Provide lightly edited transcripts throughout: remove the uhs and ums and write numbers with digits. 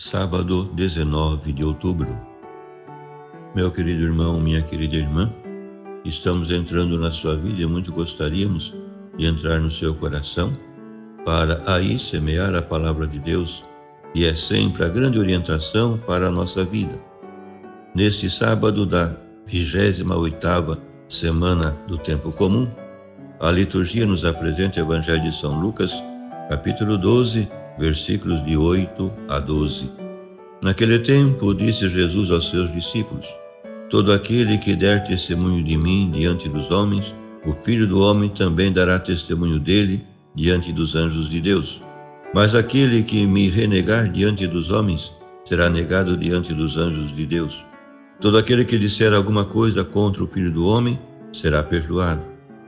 Sábado 19 de outubro. Meu querido irmão, minha querida irmã, estamos entrando na sua vida e muito gostaríamos de entrar no seu coração para aí semear a palavra de Deus, que é sempre a grande orientação para a nossa vida. Neste sábado da 28ª semana do tempo comum, a liturgia nos apresenta o Evangelho de São Lucas, capítulo 12, versículos de 8 a 12. Naquele tempo, disse Jesus aos seus discípulos: todo aquele que der testemunho de mim diante dos homens, o Filho do Homem também dará testemunho dele diante dos anjos de Deus. Mas aquele que me renegar diante dos homens, será negado diante dos anjos de Deus. Todo aquele que disser alguma coisa contra o Filho do Homem, será perdoado.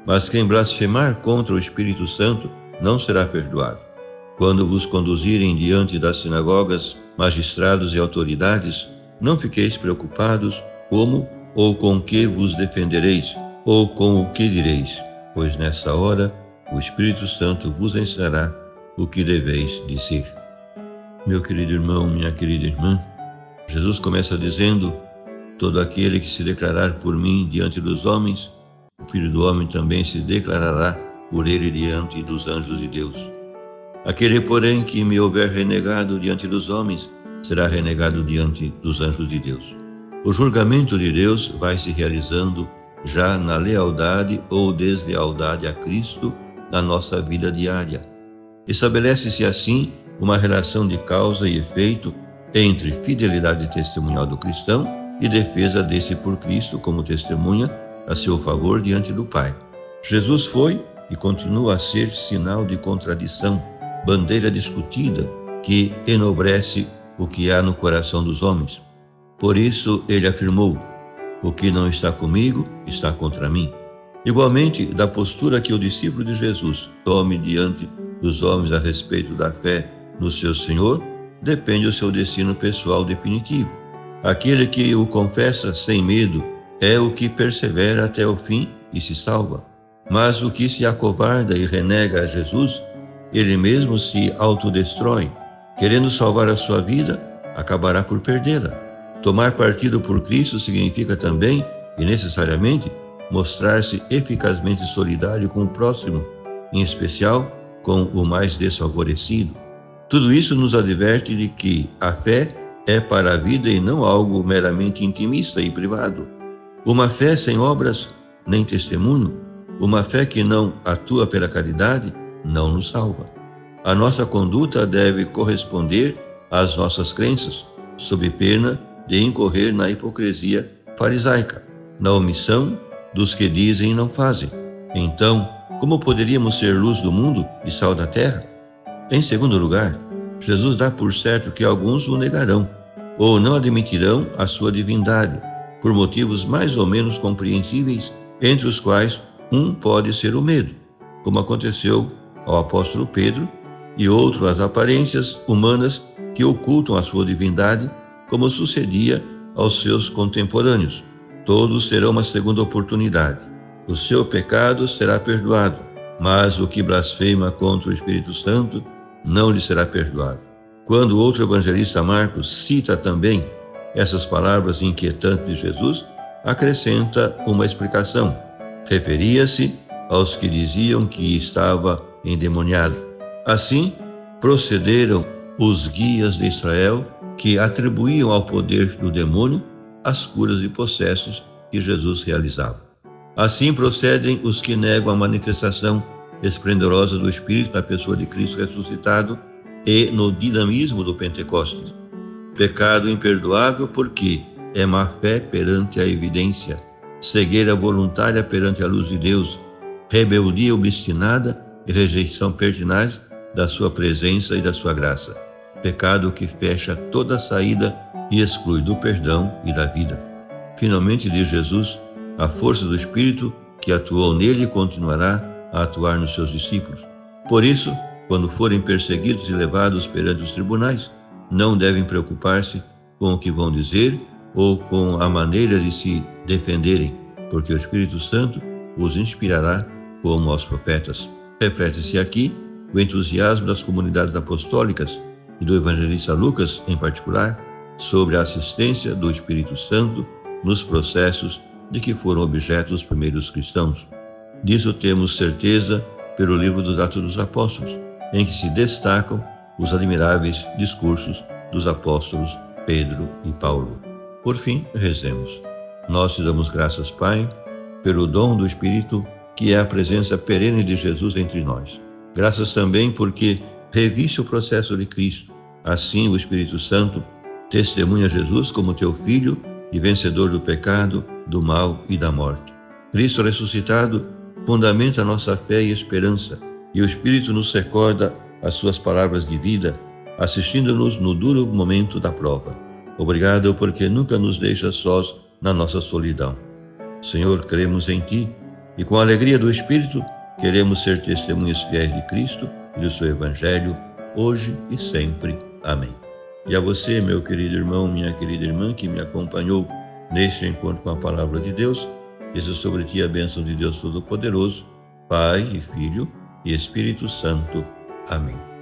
Mas quem blasfemar contra o Espírito Santo, não será perdoado. Quando vos conduzirem diante das sinagogas, magistrados e autoridades, não fiqueis preocupados como ou com que vos defendereis, ou com o que direis, pois nessa hora o Espírito Santo vos ensinará o que deveis dizer. Meu querido irmão, minha querida irmã, Jesus começa dizendo: todo aquele que se declarar por mim diante dos homens, o Filho do Homem também se declarará por ele diante dos anjos de Deus. Aquele, porém, que me houver renegado diante dos homens, será renegado diante dos anjos de Deus. O julgamento de Deus vai se realizando já na lealdade ou deslealdade a Cristo na nossa vida diária. Estabelece-se assim uma relação de causa e efeito entre fidelidade testemunhal do cristão e defesa desse por Cristo como testemunha a seu favor diante do Pai. Jesus foi e continua a ser sinal de contradição, bandeira discutida que enobrece o que há no coração dos homens. Por isso ele afirmou: o que não está comigo está contra mim. Igualmente, da postura que o discípulo de Jesus tome diante dos homens a respeito da fé no seu Senhor, depende o seu destino pessoal definitivo. Aquele que o confessa sem medo é o que persevera até o fim e se salva. Mas o que se acovarda e renega a Jesus, ele mesmo se autodestrói. Querendo salvar a sua vida, acabará por perdê-la. Tomar partido por Cristo significa também, e necessariamente, mostrar-se eficazmente solidário com o próximo, em especial com o mais desfavorecido. Tudo isso nos adverte de que a fé é para a vida e não algo meramente intimista e privado. Uma fé sem obras, nem testemunho, uma fé que não atua pela caridade, não nos salva. A nossa conduta deve corresponder às nossas crenças, sob pena de incorrer na hipocrisia farisaica, na omissão dos que dizem e não fazem. Então, como poderíamos ser luz do mundo e sal da terra? Em segundo lugar, Jesus dá por certo que alguns o negarão, ou não admitirão a sua divindade, por motivos mais ou menos compreensíveis, entre os quais um pode ser o medo, como aconteceu ao apóstolo Pedro, e outro as aparências humanas que ocultam a sua divindade, como sucedia aos seus contemporâneos. Todos terão uma segunda oportunidade. O seu pecado será perdoado, mas o que blasfema contra o Espírito Santo não lhe será perdoado. Quando o outro evangelista Marcos cita também essas palavras inquietantes de Jesus, acrescenta uma explicação. Referia-se aos que diziam que estava endemoniado. Assim, procederam os guias de Israel que atribuíam ao poder do demônio as curas de possessos que Jesus realizava. Assim procedem os que negam a manifestação esplendorosa do Espírito na pessoa de Cristo ressuscitado e no dinamismo do Pentecostes. Pecado imperdoável porque é má fé perante a evidência, cegueira voluntária perante a luz de Deus, rebeldia obstinada e rejeição pertinaz da sua presença e da sua graça. Pecado que fecha toda a saída e exclui do perdão e da vida. Finalmente, diz Jesus, a força do Espírito que atuou nele continuará a atuar nos seus discípulos. Por isso, quando forem perseguidos e levados perante os tribunais, não devem preocupar-se com o que vão dizer ou com a maneira de se defenderem, porque o Espírito Santo os inspirará como aos profetas. Reflete-se aqui o entusiasmo das comunidades apostólicas e do evangelista Lucas, em particular, sobre a assistência do Espírito Santo nos processos de que foram objeto os primeiros cristãos. Disso temos certeza pelo livro dos Atos dos Apóstolos, em que se destacam os admiráveis discursos dos apóstolos Pedro e Paulo. Por fim, rezemos. Nós te damos graças, Pai, pelo dom do Espírito, que é a presença perene de Jesus entre nós. Graças também porque reviste o processo de Cristo. Assim, o Espírito Santo testemunha Jesus como teu Filho e vencedor do pecado, do mal e da morte. Cristo ressuscitado fundamenta a nossa fé e esperança, e o Espírito nos recorda as suas palavras de vida, assistindo-nos no duro momento da prova. Obrigado porque nunca nos deixas sós na nossa solidão. Senhor, cremos em Ti e com a alegria do Espírito queremos ser testemunhas fiéis de Cristo e do seu Evangelho, hoje e sempre. Amém. E a você, meu querido irmão, minha querida irmã, que me acompanhou neste encontro com a Palavra de Deus, desça sobre ti a bênção de Deus Todo-Poderoso, Pai e Filho e Espírito Santo. Amém.